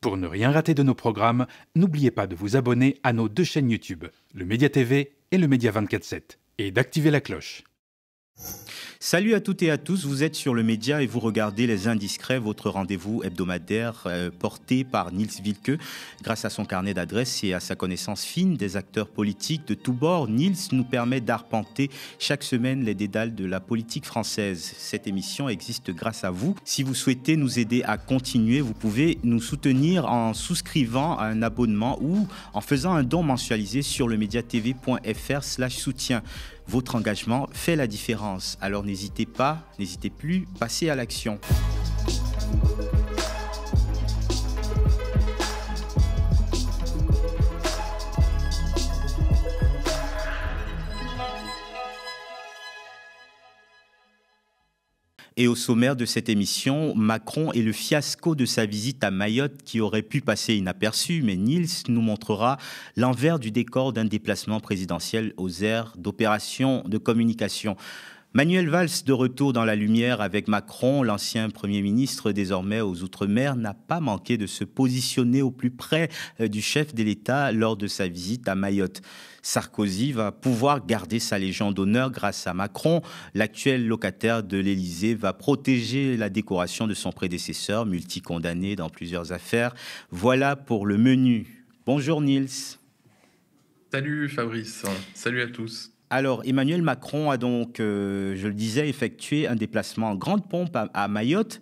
Pour ne rien rater de nos programmes, n'oubliez pas de vous abonner à nos deux chaînes YouTube, le Média TV et le Média 24/7, et d'activer la cloche. Salut à toutes et à tous, vous êtes sur le Média et vous regardez Les Indiscrets, votre rendez-vous hebdomadaire porté par Niels Wilke. Grâce à son carnet d'adresses et à sa connaissance fine des acteurs politiques de tous bords, Niels nous permet d'arpenter chaque semaine les dédales de la politique française. Cette émission existe grâce à vous. Si vous souhaitez nous aider à continuer, vous pouvez nous soutenir en souscrivant à un abonnement ou en faisant un don mensualisé sur le mediatv.fr/soutien. Votre engagement fait la différence. Alors n'hésitez plus, passez à l'action. Et au sommaire de cette émission, Macron et le fiasco de sa visite à Mayotte qui aurait pu passer inaperçu, mais Niels nous montrera l'envers du décor d'un déplacement présidentiel aux aires d'opération de communication. Manuel Valls, de retour dans la lumière avec Macron, l'ancien Premier ministre désormais aux Outre-mer, n'a pas manqué de se positionner au plus près du chef de l'État lors de sa visite à Mayotte. Sarkozy va pouvoir garder sa Légion d'honneur grâce à Macron. L'actuel locataire de l'Élysée va protéger la décoration de son prédécesseur, multicondamné dans plusieurs affaires. Voilà pour le menu. Bonjour Niels. Salut Fabrice, salut à tous. Alors, Emmanuel Macron a donc, je le disais, effectué un déplacement en grande pompe à Mayotte.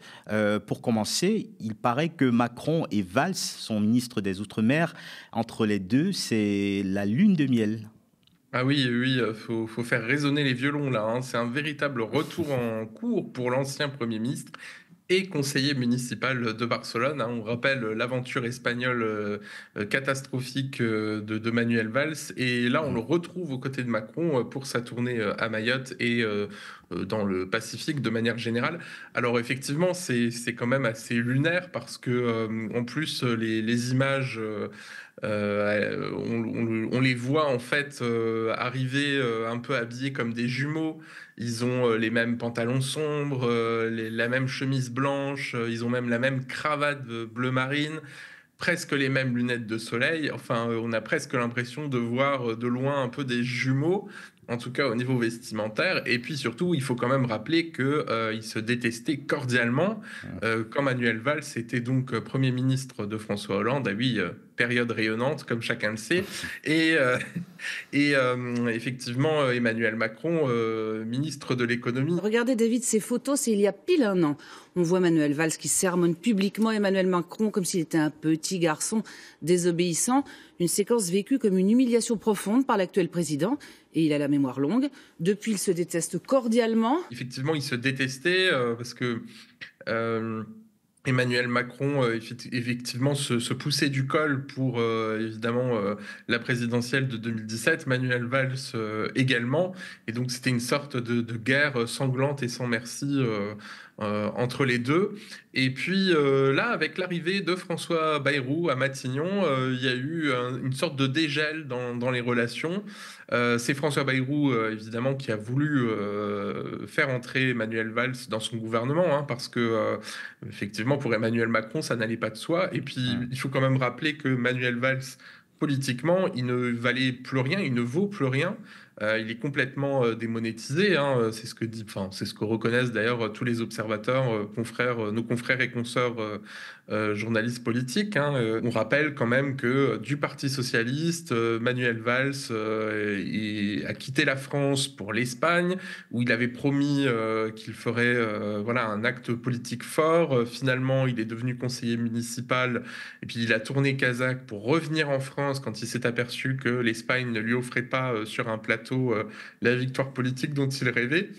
Pour commencer, il paraît que Macron et Valls, son ministre des Outre-mer, entre les deux, c'est la lune de miel. Ah oui, faut faire résonner les violons là, hein. C'est un véritable retour en cours pour l'ancien Premier ministre et conseiller municipal de Barcelone, hein. On rappelle l'aventure espagnole catastrophique de Manuel Valls. Et là, on le retrouve aux côtés de Macron pour sa tournée à Mayotte et dans le Pacifique de manière générale. Alors effectivement, c'est quand même assez lunaire parce que en plus, les images... on les voit en fait arriver un peu habillés comme des jumeaux. Ils ont les mêmes pantalons sombres, la même chemise blanche, ils ont même la même cravate bleu marine, presque les mêmes lunettes de soleil. Enfin, on a presque l'impression de voir de loin un peu des jumeaux, en tout cas au niveau vestimentaire. Et puis surtout, il faut quand même rappeler qu'ils se détestaient cordialement quand Manuel Valls était donc Premier ministre de François Hollande. Ah oui, période rayonnante, comme chacun le sait. Et effectivement, Emmanuel Macron, ministre de l'économie. Regardez, David, ces photos, c'est il y a pile un an. On voit Manuel Valls qui sermonne publiquement Emmanuel Macron comme s'il était un petit garçon désobéissant. Une séquence vécue comme une humiliation profonde par l'actuel président. Et il a la mémoire longue. Depuis, il se déteste cordialement. Effectivement, il se détestait parce que... Emmanuel Macron, effectivement, se poussait du col pour, évidemment, la présidentielle de 2017. Manuel Valls également. Et donc, c'était une sorte de guerre sanglante et sans merci entre les deux. Et puis, là, avec l'arrivée de François Bayrou à Matignon, il y a eu une sorte de dégel dans les relations. C'est François Bayrou, évidemment, qui a voulu faire entrer Manuel Valls dans son gouvernement, hein, parce que, effectivement, pour Emmanuel Macron, ça n'allait pas de soi. Et puis, il faut quand même rappeler que Manuel Valls, politiquement, il ne valait plus rien, il ne vaut plus rien. Il est complètement démonétisé, hein, c'est ce que dit, enfin, c'est ce que reconnaissent d'ailleurs tous les observateurs, nos confrères et consoeurs journalistes politiques, hein. On rappelle quand même que du Parti socialiste, Manuel Valls a quitté la France pour l'Espagne, où il avait promis qu'il ferait voilà, un acte politique fort. Finalement, il est devenu conseiller municipal, et puis il a tourné Kazakh pour revenir en France quand il s'est aperçu que l'Espagne ne lui offrait pas sur un plateau la victoire politique dont il rêvait.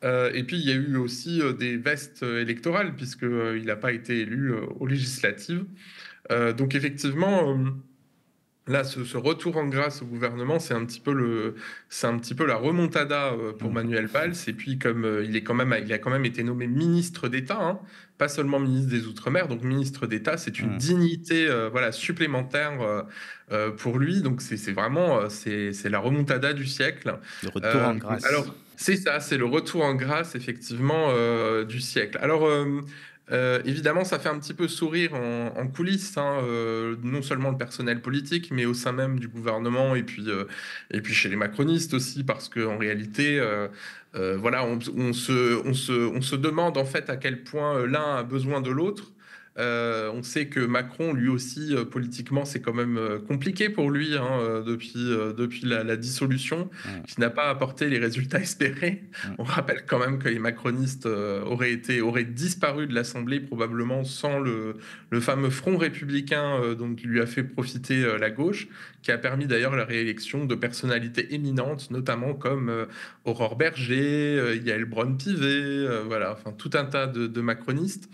Et puis il y a eu aussi des vestes électorales puisqu'il n'a pas été élu aux législatives. Donc effectivement, là, ce retour en grâce au gouvernement, c'est un petit peu la remontada pour Manuel Valls. Et puis comme il a quand même été nommé ministre d'État, hein, pas seulement ministre des Outre-mer, donc ministre d'État, c'est une dignité voilà, supplémentaire pour lui. Donc c'est vraiment c'est la remontada du siècle. Le retour en grâce. Alors, c'est ça, c'est le retour en grâce, effectivement, du siècle. Alors, Évidemment, ça fait un petit peu sourire en coulisses, hein, non seulement le personnel politique, mais au sein même du gouvernement et puis chez les macronistes aussi, parce qu'en réalité, voilà, on se demande en fait à quel point l'un a besoin de l'autre. On sait que Macron, lui aussi, politiquement, c'est quand même compliqué pour lui hein, depuis la dissolution, qui n'a pas apporté les résultats espérés. On rappelle quand même que les macronistes auraient disparu de l'Assemblée probablement sans le fameux front républicain dont lui a fait profiter la gauche, qui a permis d'ailleurs la réélection de personnalités éminentes, notamment comme Aurore Berger, Yael Braun-Pivet, voilà, enfin tout un tas de macronistes.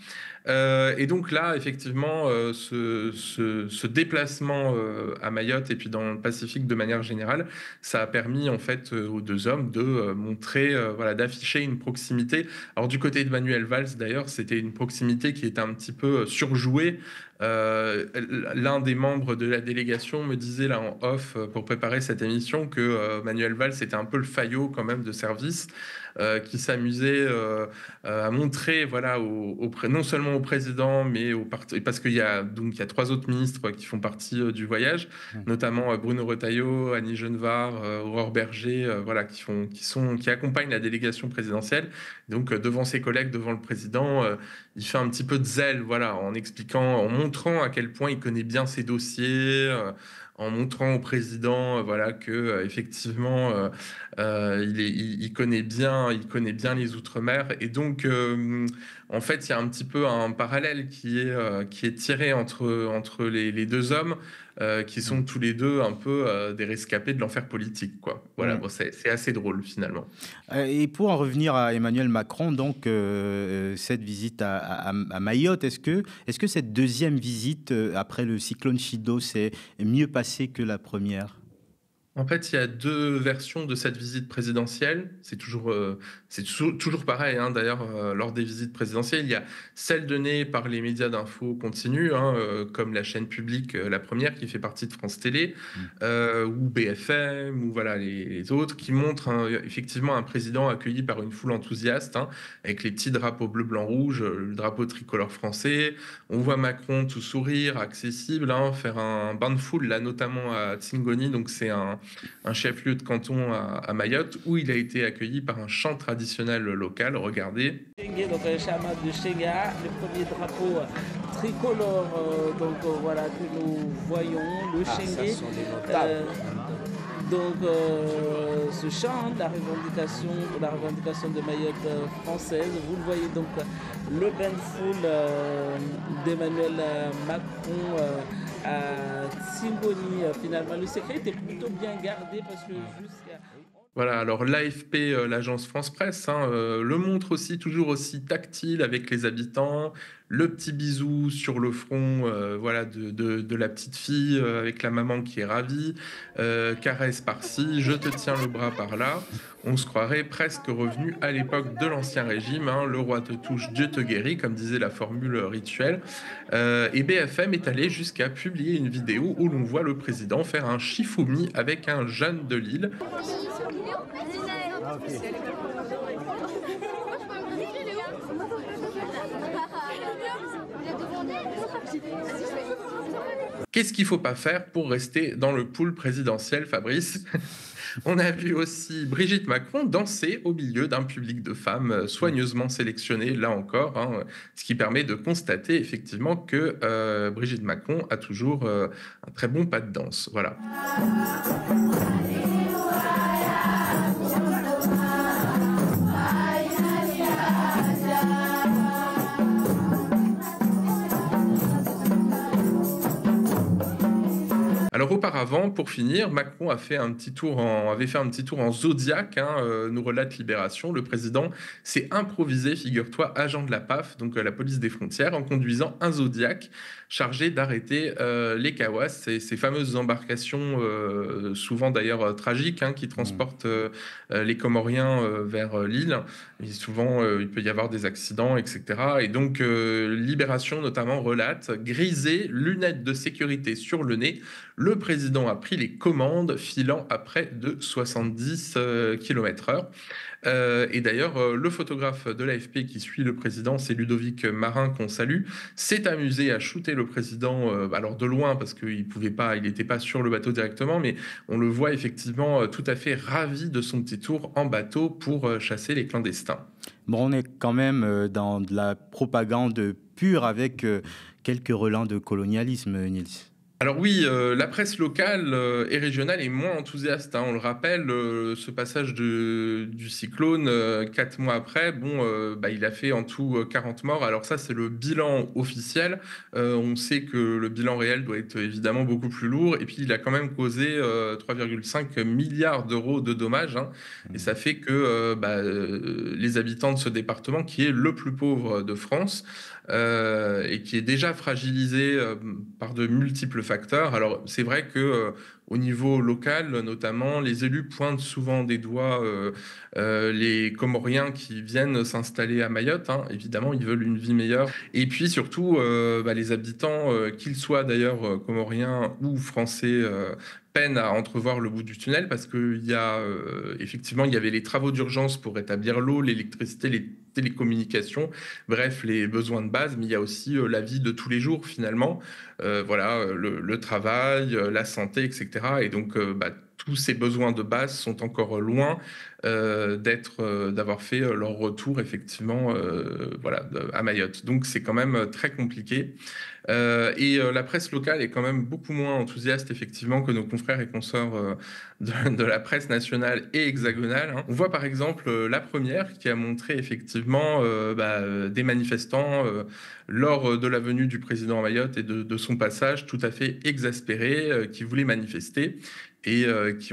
Et donc là, effectivement, ce déplacement à Mayotte et puis dans le Pacifique de manière générale, ça a permis en fait aux deux hommes de montrer, voilà, d'afficher une proximité. Alors du côté de Manuel Valls, d'ailleurs, c'était une proximité qui était un petit peu surjouée. L'un des membres de la délégation me disait là en off pour préparer cette émission que Manuel Valls était un peu le faillot quand même de service qui s'amusait à montrer voilà non seulement au président mais au parti parce qu'il y a trois autres ministres qui font partie du voyage, notamment Bruno Retailleau, Annie Genevard, Aurore Berger, voilà qui accompagnent la délégation présidentielle. Donc devant ses collègues, devant le président, il fait un petit peu de zèle, voilà, en montrant à quel point il connaît bien ses dossiers, en montrant au président, voilà, que effectivement, il connaît bien les Outre-mer, et donc en fait, il y a un petit peu un parallèle qui est tiré entre les deux hommes. Qui sont tous les deux un peu des rescapés de l'enfer politique, quoi. Voilà, bon, c'est assez drôle finalement. Et pour en revenir à Emmanuel Macron, donc cette visite à Mayotte, est-ce que cette deuxième visite après le cyclone Chido s'est mieux passée que la première? En fait, il y a deux versions de cette visite présidentielle. C'est toujours pareil, hein. D'ailleurs, lors des visites présidentielles, il y a celle donnée par les médias d'info continue, hein, comme la chaîne publique, la première, qui fait partie de France Télé, ou BFM, ou voilà les autres, qui montrent effectivement un président accueilli par une foule enthousiaste, hein, avec les petits drapeaux bleu, blanc, rouge, le drapeau tricolore français. On voit Macron tout sourire, accessible, hein, faire un bain de foule, là, notamment à Tsingoni, donc c'est un chef-lieu de canton à Mayotte, où il a été accueilli par un chant traditionnel local. Regardez. Donc un chaman de Chenga, le premier drapeau tricolore voilà, que nous voyons, le Chenga. Donc ce chant, la revendication de Mayotte française, vous le voyez donc le bain de foule d'Emmanuel Macron à Tsingoni. Finalement, le secret était plutôt bien gardé parce que jusqu'à... Voilà, alors l'AFP, l'agence France Presse, hein, le montre aussi toujours aussi tactile avec les habitants, le petit bisou sur le front, voilà, de la petite fille avec la maman qui est ravie, caresse par-ci, je te tiens le bras par-là. On se croirait presque revenu à l'époque de l'Ancien Régime, hein, le roi te touche, Dieu te guérit, comme disait la formule rituelle. Et BFM est allé jusqu'à publier une vidéo où l'on voit le président faire un shifumi avec un jeune de Lille. Qu'est-ce qu'il ne faut pas faire pour rester dans le pool présidentiel, Fabrice? On a vu aussi Brigitte Macron danser au milieu d'un public de femmes soigneusement sélectionnées, là encore, hein, ce qui permet de constater effectivement que Brigitte Macron a toujours un très bon pas de danse. Voilà. Alors auparavant, pour finir, Macron avait fait un petit tour en Zodiac, hein, nous relate Libération. Le président s'est improvisé, figure-toi, agent de la PAF, donc la police des frontières, en conduisant un Zodiac chargé d'arrêter les Kawas, ces fameuses embarcations, souvent d'ailleurs tragiques, hein, qui transportent les Comoriens vers l'île. Et souvent, il peut y avoir des accidents, etc. Et donc, Libération notamment relate, grisé, lunettes de sécurité sur le nez, le président a pris les commandes, filant à près de 70 km/h. Et d'ailleurs, le photographe de l'AFP qui suit le président, c'est Ludovic Marin, qu'on salue, s'est amusé à shooter le président, alors de loin, parce qu'il pouvait pas, il n'était pas sur le bateau directement, mais on le voit effectivement tout à fait ravi de son petit tour en bateau pour chasser les clandestins. Bon, on est quand même dans de la propagande pure avec quelques relents de colonialisme, Nils. Alors oui, la presse locale et régionale est moins enthousiaste, hein. On le rappelle, ce passage du cyclone, 4 mois après, il a fait en tout 40 morts. Alors ça, c'est le bilan officiel. On sait que le bilan réel doit être évidemment beaucoup plus lourd. Et puis, il a quand même causé 3,5 milliards d'euros de dommages, hein. Et ça fait que les habitants de ce département, qui est le plus pauvre de France, et qui est déjà fragilisé par de multiples facteurs. Alors, c'est vrai que au niveau local, notamment, les élus pointent souvent des doigts les Comoriens qui viennent s'installer à Mayotte, hein. Évidemment, ils veulent une vie meilleure. Et puis surtout, les habitants, qu'ils soient d'ailleurs comoriens ou français, peinent à entrevoir le bout du tunnel parce qu'il y a effectivement, il y avait les travaux d'urgence pour rétablir l'eau, l'électricité, les télécommunications, bref, les besoins de base, mais il y a aussi la vie de tous les jours finalement, le travail, la santé, etc. Et donc, tous ces besoins de base sont encore loin d'avoir fait leur retour effectivement à Mayotte. Donc c'est quand même très compliqué. La presse locale est quand même beaucoup moins enthousiaste effectivement que nos confrères et consoeurs de la presse nationale et hexagonale, hein. On voit par exemple La Première qui a montré effectivement des manifestants lors de la venue du président à Mayotte et de son passage tout à fait exaspérés, qui voulaient manifester et qui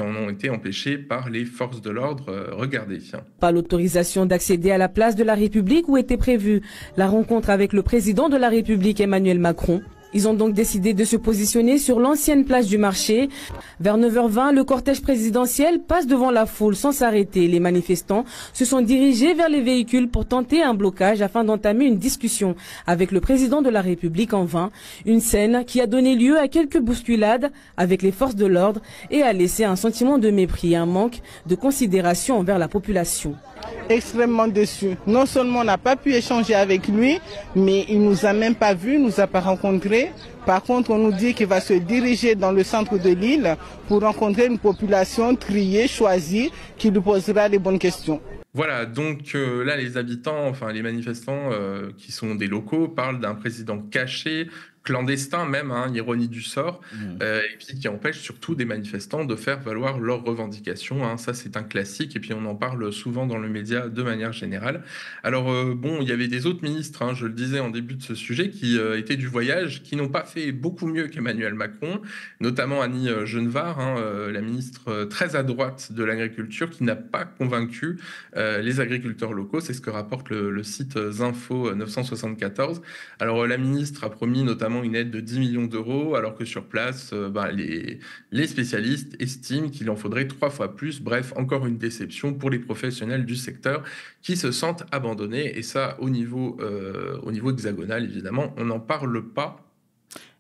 en ont été empêchés par les forces de l'ordre. Regardez. Pas l'autorisation d'accéder à la place de la République où était prévue la rencontre avec le président de la République Emmanuel Macron. Ils ont donc décidé de se positionner sur l'ancienne place du marché. Vers 9h20, le cortège présidentiel passe devant la foule sans s'arrêter. Les manifestants se sont dirigés vers les véhicules pour tenter un blocage afin d'entamer une discussion avec le président de la République en vain. Une scène qui a donné lieu à quelques bousculades avec les forces de l'ordre et a laissé un sentiment de mépris et un manque de considération envers la population. Extrêmement déçu. Non seulement on n'a pas pu échanger avec lui, mais il nous a même pas vus, nous a pas rencontrés. Par contre, on nous dit qu'il va se diriger dans le centre de l'île pour rencontrer une population triée, choisie, qui lui posera les bonnes questions. Voilà, donc là, les habitants, enfin les manifestants qui sont des locaux, parlent d'un président caché, clandestin même, hein, ironie du sort, et puis qui empêche surtout des manifestants de faire valoir leurs revendications, hein. Ça, c'est un classique, et puis on en parle souvent dans le média de manière générale. Alors, il y avait des autres ministres, hein, je le disais en début de ce sujet, qui étaient du voyage, qui n'ont pas fait beaucoup mieux qu'Emmanuel Macron, notamment Annie Genevard, hein, la ministre très à droite de l'agriculture, qui n'a pas convaincu les agriculteurs locaux. C'est ce que rapporte le site Zinfo 974. Alors, la ministre a promis notamment une aide de 10 millions d'euros, alors que sur place, les spécialistes estiment qu'il en faudrait 3 fois plus. Bref, encore une déception pour les professionnels du secteur qui se sentent abandonnés. Et ça, au niveau hexagonal, évidemment, on n'en parle pas.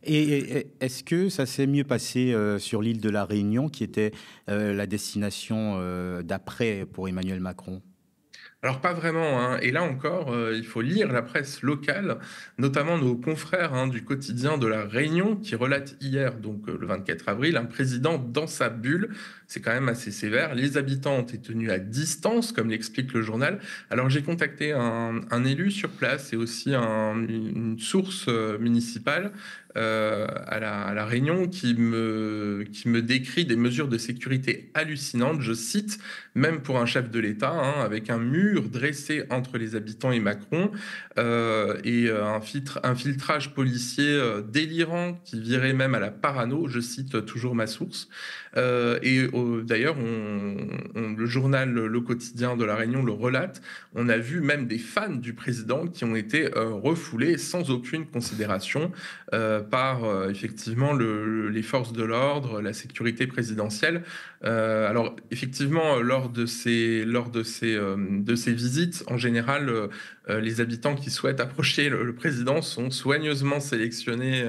Et est-ce que ça s'est mieux passé sur l'île de la Réunion, qui était la destination d'après pour Emmanuel Macron ? Alors pas vraiment, hein. Et là encore, il faut lire la presse locale, notamment nos confrères, hein, du quotidien de La Réunion, qui relate hier, donc le 24 avril, un président dans sa bulle. C'est quand même assez sévère. Les habitants ont été tenus à distance, comme l'explique le journal. Alors j'ai contacté un élu sur place et aussi une source municipale à la Réunion qui me décrit des mesures de sécurité hallucinantes, je cite, même pour un chef de l'État, hein, avec un mur dressé entre les habitants et Macron, et un filtrage policier délirant qui virait même à la parano, je cite toujours ma source. D'ailleurs, le journal Le Quotidien de La Réunion le relate, on a vu même des fans du président qui ont été refoulés sans aucune considération par effectivement les forces de l'ordre, la sécurité présidentielle. Alors effectivement, lors de ces visites, en général, les habitants qui souhaitent approcher le président sont soigneusement sélectionnés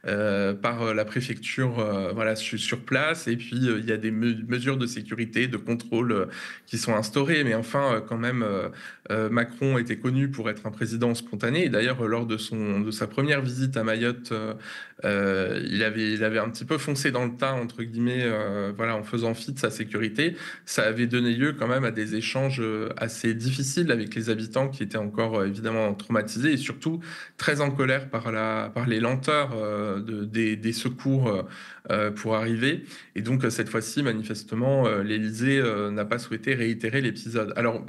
par la préfecture voilà, sur place. Et puis, il y a des mesures de sécurité, de contrôle qui sont instaurées. Mais enfin, quand même, Macron était connu pour être un président spontané. Et d'ailleurs, lors de sa première visite à Mayotte, il avait un petit peu foncé dans le tas, entre guillemets, voilà, en faisant fi de sa sécurité. Ça avait donné lieu quand même à des échanges assez difficiles avec les habitants qui étaient encore évidemment traumatisés et surtout très en colère par les lenteurs des secours pour arriver. Et donc cette fois-ci, manifestement, l'Élysée n'a pas souhaité réitérer l'épisode. Alors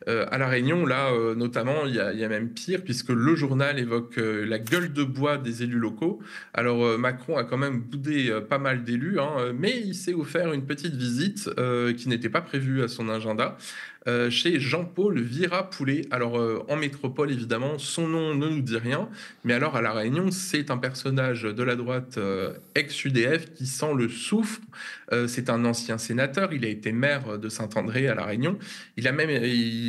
à La Réunion, là, notamment, il y a même pire, puisque le journal évoque la gueule de bois des élus locaux. Alors Macron a quand même boudé pas mal d'élus, hein, mais il s'est offert une petite visite qui n'était pas prévue à son agenda. Chez Jean-Paul Virapoulet. Alors, en métropole, évidemment, son nom ne nous dit rien, mais alors à La Réunion, c'est un personnage de la droite ex-UDF qui sent le soufre. C'est un ancien sénateur, il a été maire de Saint-André à La Réunion.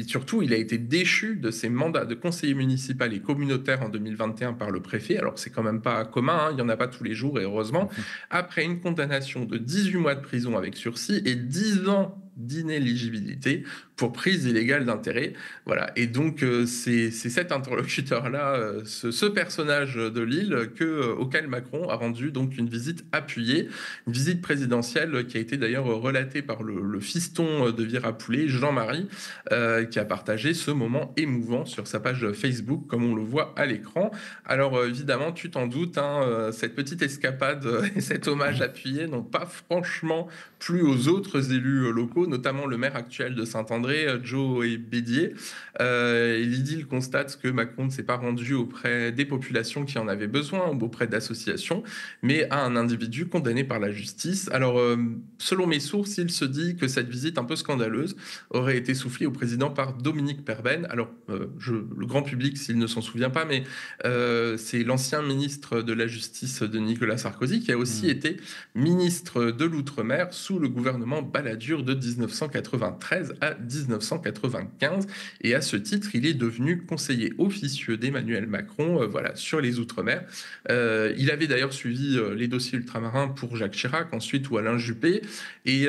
Surtout, il a été déchu de ses mandats de conseiller municipal et communautaire en 2021 par le préfet. Alors, c'est quand même pas commun, hein, il n'y en a pas tous les jours, et heureusement. Après une condamnation de 18 mois de prison avec sursis et 10 ans d'inéligibilité pour prise illégale d'intérêt. Voilà. Et donc, c'est cet interlocuteur-là, ce personnage de l'île, auquel Macron a rendu donc une visite appuyée, une visite présidentielle qui a été d'ailleurs relatée par le fiston de Virapoulet, Jean-Marie, qui a partagé ce moment émouvant sur sa page Facebook, comme on le voit à l'écran. Alors, évidemment, tu t'en doutes, hein, cette petite escapade et cet hommage appuyé n'ont pas franchement plu aux autres élus locaux, notamment le maire actuel de Saint-André, Joe Bédier. L'idylle constate que Macron ne s'est pas rendu auprès des populations qui en avaient besoin, ou auprès d'associations, mais à un individu condamné par la justice. Alors, selon mes sources, il se dit que cette visite un peu scandaleuse aurait été soufflée au président par Dominique Perben. Alors, le grand public, s'il ne s'en souvient pas, mais c'est l'ancien ministre de la Justice de Nicolas Sarkozy, qui a aussi été ministre de l'Outre-mer sous le gouvernement Balladur de 1993 à 1995. Et à ce titre, il est devenu conseiller officieux d'Emmanuel Macron voilà, sur les Outre-mer. Il avait d'ailleurs suivi les dossiers ultramarins pour Jacques Chirac, ensuite, ou Alain Juppé. Et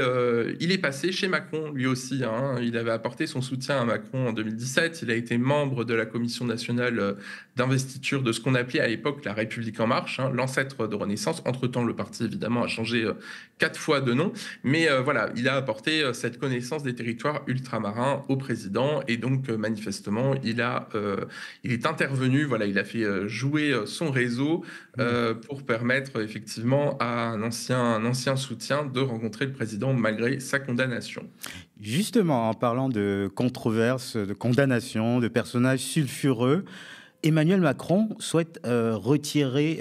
il est passé chez Macron, lui aussi. Hein. Il avait apporté son soutien à Macron en 2017. Il a été membre de la commission nationale d'investiture de ce qu'on appelait à l'époque la République en marche, hein, l'ancêtre de Renaissance. Entre-temps, le parti, évidemment, a changé 4 fois de nom. Mais voilà, il a apporté cette connaissance des territoires ultramarins au président. Et donc, manifestement, il est intervenu, voilà, il a fait jouer son réseau pour permettre effectivement à un ancien soutien de rencontrer le président malgré sa condamnation. Justement, en parlant de controverses, de condamnations, de personnages sulfureux, Emmanuel Macron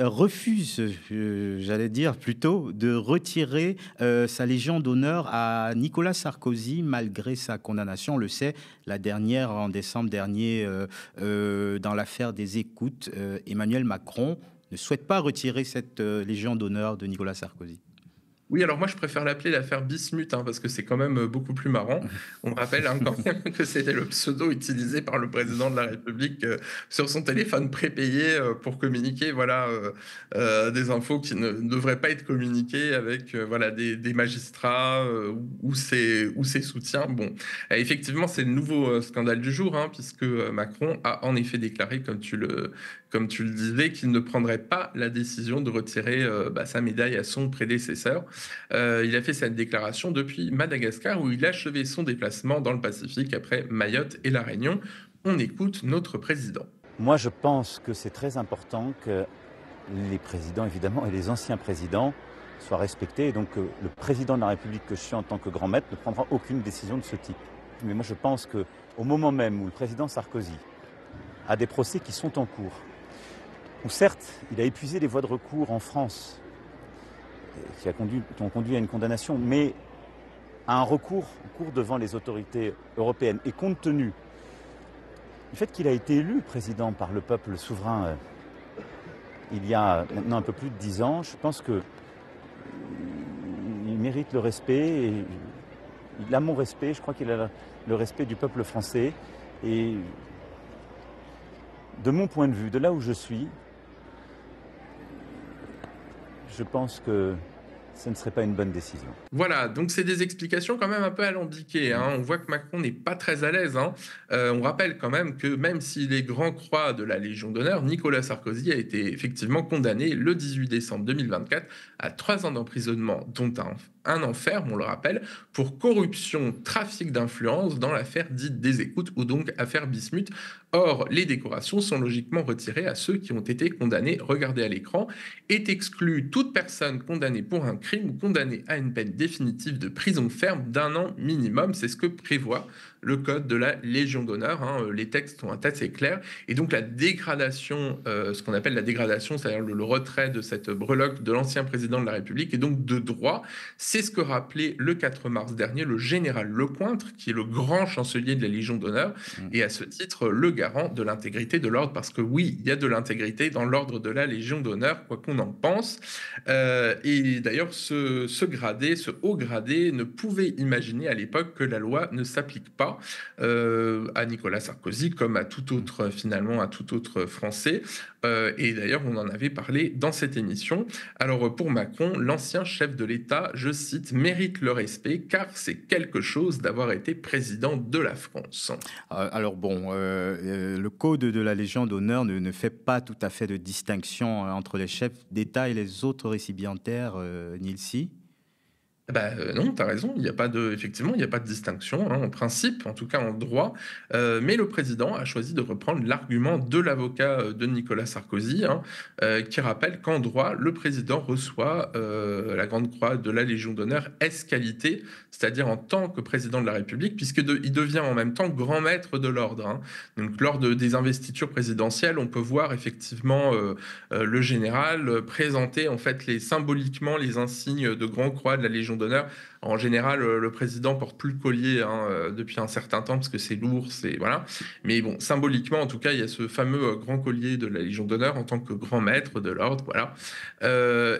refuse, j'allais dire plutôt, de retirer sa Légion d'honneur à Nicolas Sarkozy malgré sa condamnation. On le sait, la dernière en décembre dernier, dans l'affaire des écoutes, Emmanuel Macron ne souhaite pas retirer cette Légion d'honneur de Nicolas Sarkozy. Oui, alors moi je préfère l'appeler l'affaire Bismuth, hein, parce que c'est quand même beaucoup plus marrant. On rappelle hein, quand même que c'était le pseudo utilisé par le président de la République sur son téléphone prépayé pour communiquer voilà, des infos qui ne devraient pas être communiquées avec voilà, des magistrats ou ses soutiens. Bon, effectivement, c'est le nouveau scandale du jour, hein, puisque Macron a en effet déclaré, comme tu le disais, qu'il ne prendrait pas la décision de retirer sa médaille à son prédécesseur. Il a fait cette déclaration depuis Madagascar où il a achevé son déplacement dans le Pacifique après Mayotte et La Réunion. On écoute notre président. Moi, je pense que c'est très important que les présidents, évidemment, et les anciens présidents soient respectés. Et donc, le président de la République que je suis en tant que grand maître ne prendra aucune décision de ce type. Mais moi, je pense qu'au moment même où le président Sarkozy a des procès qui sont en cours, où certes, il a épuisé les voies de recours en France, qui ont conduit à une condamnation, mais à un recours en cours devant les autorités européennes. Et compte tenu du fait qu'il a été élu président par le peuple souverain il y a maintenant un peu plus de 10 ans, je pense qu'il mérite le respect, et il a mon respect, je crois qu'il a le respect du peuple français, et de mon point de vue, de là où je suis, je pense que ce ne serait pas une bonne décision. Voilà, donc c'est des explications quand même un peu alambiquées. On voit que Macron n'est pas très à l'aise. On rappelle quand même que même s'il est grand croix de la Légion d'honneur, Nicolas Sarkozy a été effectivement condamné le 18 décembre 2024 à 3 ans d'emprisonnement, dont un an ferme, on le rappelle, pour corruption, trafic d'influence dans l'affaire dite des écoutes ou donc affaire Bismuth. Or, les décorations sont logiquement retirées à ceux qui ont été condamnés. Regardez à l'écran, est exclue toute personne condamnée pour un crime ou condamnée à une peine définitive de prison ferme d'1 an minimum. C'est ce que prévoit le code de la Légion d'honneur. Les textes sont assez clairs. Et donc la dégradation, ce qu'on appelle la dégradation, c'est-à-dire le retrait de cette breloque de l'ancien président de la République, est donc de droit. C'est ce que rappelait le 4 mars dernier le général Lecointre, qui est le grand chancelier de la Légion d'honneur, et à ce titre le garant de l'intégrité de l'ordre, parce que oui, il y a de l'intégrité dans l'ordre de la Légion d'honneur, quoi qu'on en pense. Et d'ailleurs, ce gradé, ce haut gradé, ne pouvait imaginer à l'époque que la loi ne s'applique pas à Nicolas Sarkozy, comme à tout autre, finalement, à tout autre Français. Et d'ailleurs, on en avait parlé dans cette émission. Alors, pour Macron, l'ancien chef de l'État, je cite, mérite le respect, car c'est quelque chose d'avoir été président de la France. Alors bon, le code de la Légion d'honneur ne fait pas tout à fait de distinction entre les chefs d'État et les autres récipiendaires, Nilsi. Non, tu as raison, effectivement, il n'y a pas de distinction, en principe, en tout cas en droit, mais le président a choisi de reprendre l'argument de l'avocat de Nicolas Sarkozy, qui rappelle qu'en droit, le président reçoit la Grande Croix de la Légion d'honneur ès qualité, c'est-à-dire en tant que président de la République, puisqu'il devient en même temps grand maître de l'ordre. Donc lors des investitures présidentielles, on peut voir effectivement le général présenter en fait symboliquement les insignes de Grande Croix de la Légion d'honneur. En général, le président porte plus le collier depuis un certain temps parce que c'est lourd, voilà. Mais bon, symboliquement, en tout cas, il y a ce fameux grand collier de la Légion d'honneur en tant que grand maître de l'ordre, voilà.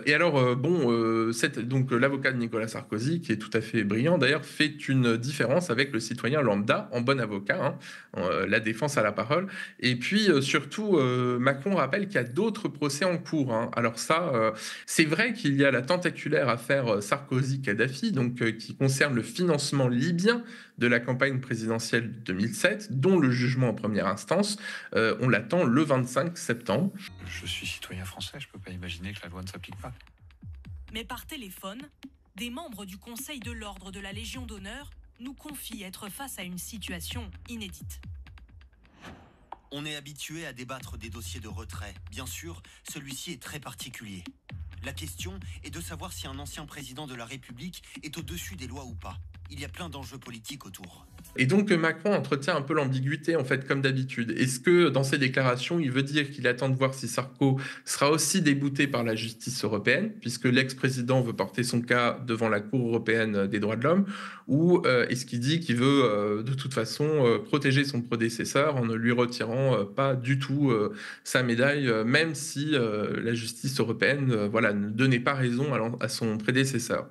Et alors, donc l'avocat de Nicolas Sarkozy, qui est tout à fait brillant d'ailleurs, fait une différence avec le citoyen lambda en bon avocat, la défense à la parole. Et puis surtout, Macron rappelle qu'il y a d'autres procès en cours. Alors ça, c'est vrai qu'il y a la tentaculaire affaire Sarkozy-Kadhafi, donc qui concerne le financement libyen de la campagne présidentielle 2007, dont le jugement en première instance, on l'attend le 25 septembre. Je suis citoyen français, je ne peux pas imaginer que la loi ne s'applique pas. Mais par téléphone, des membres du Conseil de l'Ordre de la Légion d'honneur nous confient être face à une situation inédite. On est habitué à débattre des dossiers de retrait. Bien sûr, celui-ci est très particulier. La question est de savoir si un ancien président de la République est au-dessus des lois ou pas. Il y a plein d'enjeux politiques autour. Et donc Macron entretient un peu l'ambiguïté, en fait, comme d'habitude. Est-ce que dans ses déclarations, il veut dire qu'il attend de voir si Sarko sera aussi débouté par la justice européenne, puisque l'ex-président veut porter son cas devant la Cour européenne des droits de l'homme, ou est-ce qu'il dit qu'il veut de toute façon protéger son prédécesseur en ne lui retirant pas du tout sa médaille, même si la justice européenne ne donnait pas raison à son prédécesseur?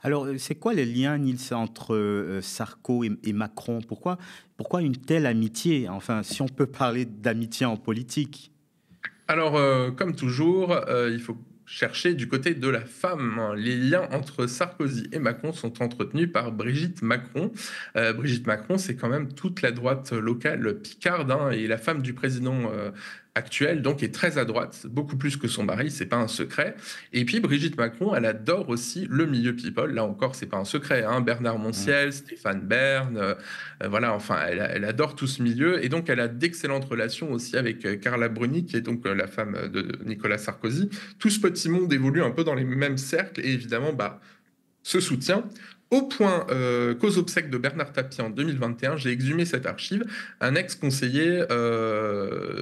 Alors, c'est quoi les liens, Nils, entre Sarko et Macron? Pourquoi une telle amitié? Enfin, si on peut parler d'amitié en politique. Alors, comme toujours, il faut chercher du côté de la femme. Les liens entre Sarkozy et Macron sont entretenus par Brigitte Macron. Brigitte Macron, c'est quand même toute la droite locale picarde, et la femme du président actuelle, donc, est très à droite, beaucoup plus que son mari, c'est pas un secret. Et puis Brigitte Macron, elle adore aussi le milieu people, là encore, c'est pas un secret, Bernard Montiel, Stéphane Bern, elle adore tout ce milieu, et donc elle a d'excellentes relations aussi avec Carla Bruni, qui est donc la femme de Nicolas Sarkozy. Tout ce petit monde évolue un peu dans les mêmes cercles, et évidemment, se soutient. Au point qu'aux obsèques de Bernard Tapie en 2021, j'ai exhumé cette archive, un ex-conseiller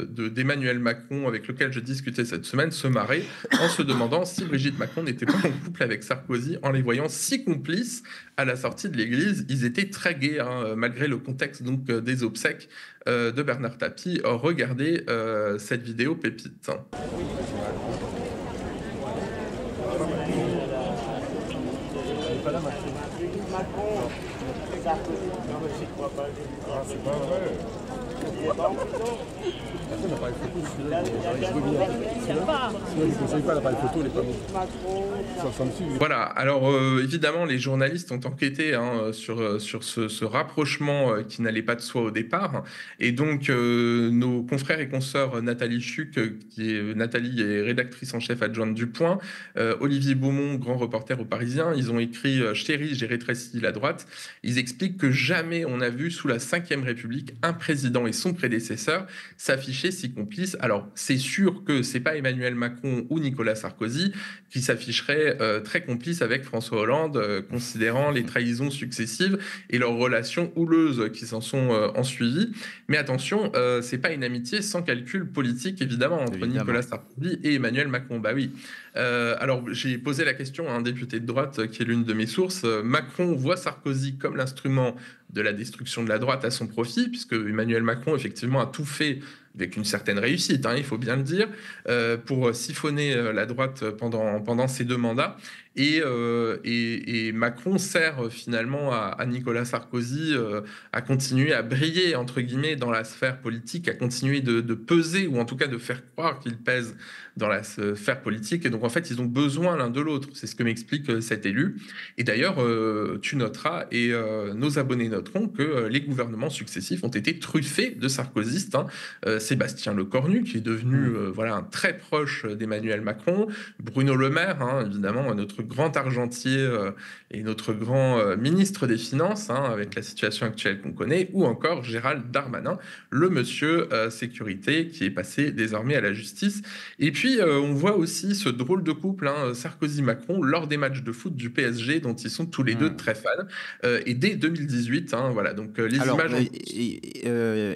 d'Emmanuel Macron avec lequel je discutais cette semaine se marrait en se demandant si Brigitte Macron n'était pas en couple avec Sarkozy, en les voyant si complices à la sortie de l'église. Ils étaient très gais, malgré le contexte donc, des obsèques de Bernard Tapie. Regardez cette vidéo pépite. Macron, Sarkozy, non mais j'y crois pas. Ah, c'est pas vrai. Il est pas en photo. Voilà, alors évidemment les journalistes ont enquêté sur ce rapprochement qui n'allait pas de soi au départ, et donc nos confrères et consoeurs Nathalie Chuc, Nathalie est rédactrice en chef adjointe du Point, Olivier Beaumont, grand reporter au Parisien, ils ont écrit « Chérie, j'ai rétréci la droite ». Ils expliquent que jamais on a vu sous la Ve République un président et son prédécesseur s'afficher si complices. Alors c'est sûr que c'est pas Emmanuel Macron ou Nicolas Sarkozy qui s'afficheraient très complices avec François Hollande, considérant les trahisons successives et leurs relations houleuses qui s'en sont ensuivies. Mais attention, c'est pas une amitié sans calcul politique évidemment entre Nicolas Sarkozy et Emmanuel Macron. Bah oui. Alors j'ai posé la question à un député de droite qui est l'une de mes sources. Macron voit Sarkozy comme l'instrument de la destruction de la droite à son profit, puisque Emmanuel Macron effectivement a tout fait avec une certaine réussite, il faut bien le dire, pour siphonner la droite pendant ces 2 mandats. Et Macron sert finalement à Nicolas Sarkozy à continuer à briller, entre guillemets, dans la sphère politique, à continuer de peser, ou en tout cas de faire croire qu'il pèse dans la sphère politique. Et donc, en fait, ils ont besoin l'un de l'autre. C'est ce que m'explique cet élu. Et d'ailleurs, tu noteras, et nos abonnés noteront, que les gouvernements successifs ont été truffés de sarkozystes. Sébastien Lecornu, qui est devenu un très proche d'Emmanuel Macron, Bruno Le Maire, évidemment, notre grand argentier et notre grand ministre des Finances, avec la situation actuelle qu'on connaît, ou encore Gérald Darmanin, le monsieur sécurité, qui est passé désormais à la justice. Et puis, on voit aussi ce drôle de couple, Sarkozy-Macron, lors des matchs de foot du PSG, dont ils sont tous les deux très fans, et dès 2018, voilà, donc les images...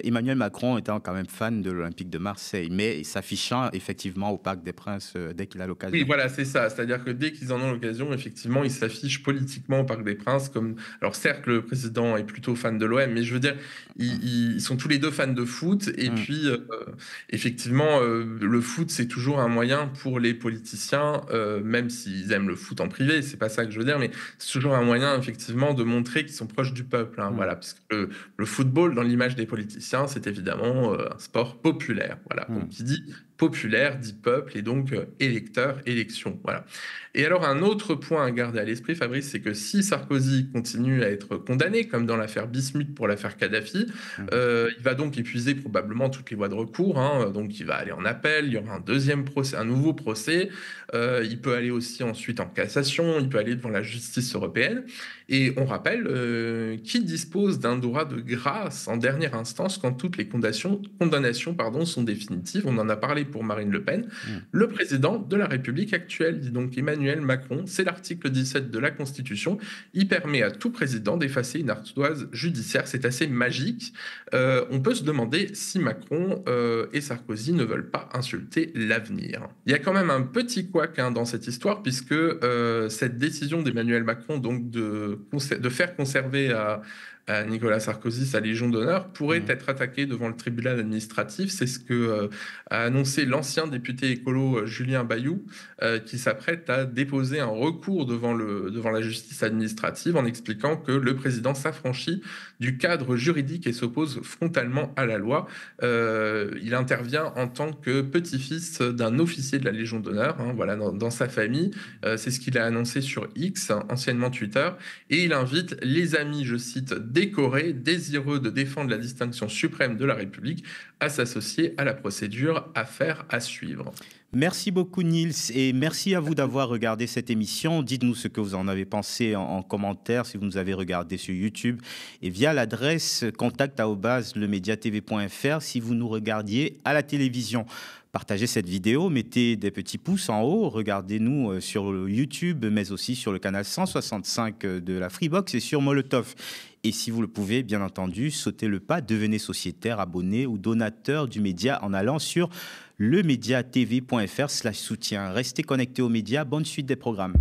Emmanuel Macron étant quand même fan de l'Olympique de Marseille, mais s'affichant effectivement au Parc des Princes dès qu'il a l'occasion. Oui, voilà, c'est ça. C'est-à-dire que dès qu'ils en ont l'occasion, effectivement, ils s'affichent politiquement au Parc des Princes. Alors certes, le président est plutôt fan de l'OM, mais je veux dire, ils sont tous les deux fans de foot. Et puis, effectivement, le foot, c'est toujours un moyen pour les politiciens, même s'ils aiment le foot en privé, c'est pas ça que je veux dire, mais c'est toujours un moyen, effectivement, de montrer qu'ils sont proches du peuple. Voilà, parce que le football, dans l'image des politiciens, c'est évidemment un sport populaire. Voilà, donc qui dit populaire dit peuple et donc électeur, élection. Voilà. Et alors un autre point à garder à l'esprit, Fabrice, c'est que si Sarkozy continue à être condamné, comme dans l'affaire Bismuth pour l'affaire Kadhafi, il va donc épuiser probablement toutes les voies de recours. Donc il va aller en appel, il y aura un deuxième procès, un nouveau procès. Il peut aller aussi ensuite en cassation, il peut aller devant la justice européenne. Et on rappelle qu'il dispose d'un droit de grâce en dernière instance quand toutes les condamnations sont définitives. On en a parlé pour Marine Le Pen. Le président de la République actuelle, dit donc Emmanuel Macron, c'est l'article 17 de la Constitution. Il permet à tout président d'effacer une ardoise judiciaire. C'est assez magique. On peut se demander si Macron et Sarkozy ne veulent pas insulter l'avenir. Il y a quand même un petit couac dans cette histoire, puisque cette décision d'Emmanuel Macron donc de faire conserver à Nicolas Sarkozy sa Légion d'honneur pourrait être attaqué devant le tribunal administratif. C'est ce que a annoncé l'ancien député écolo Julien Bayou, qui s'apprête à déposer un recours devant la justice administrative en expliquant que le président s'affranchit du cadre juridique et s'oppose frontalement à la loi. Il intervient en tant que petit-fils d'un officier de la Légion d'honneur, voilà, dans sa famille. C'est ce qu'il a annoncé sur X, anciennement Twitter, et il invite les amis, je cite, décorés, désireux de défendre la distinction suprême de la République, à s'associer à la procédure, affaire à suivre. Merci beaucoup Nils, et merci à vous d'avoir regardé cette émission. Dites-nous ce que vous en avez pensé en commentaire si vous nous avez regardé sur YouTube et via l'adresse contact@lemediatv.fr si vous nous regardiez à la télévision. Partagez cette vidéo, mettez des petits pouces en haut, regardez-nous sur YouTube, mais aussi sur le canal 165 de la Freebox et sur Molotov. Et si vous le pouvez, bien entendu, sautez le pas, devenez sociétaire, abonné ou donateur du média en allant sur lemediatv.fr/soutien. Restez connectés aux médias, bonne suite des programmes.